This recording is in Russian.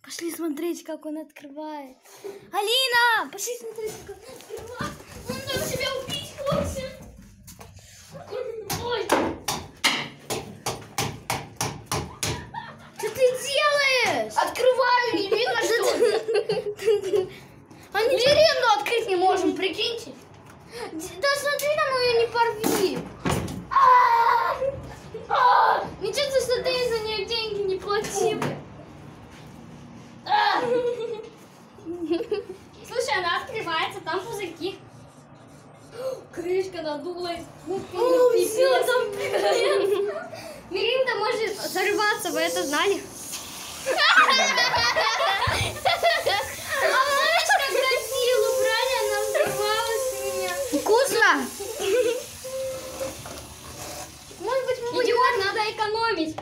Пошли смотреть, как он открывает. Алина, пошли смотреть, как он открывает. Он там тебя убить хочет. Ой. Что ты делаешь? Открываю, не видно, что Они веренду открыть не можем, прикиньте. Да смотри, там ее не порви. Ничего, что ты за нее деньги не платил. Слушай, она открывается, там пузырьки. Крышка надулась. Все, там Миринда может взорваться, вы это знали? А помнишь, когда силу брали, она взорвалась у меня. Вкусно? Может быть, мы будем... Идиот, надо экономить.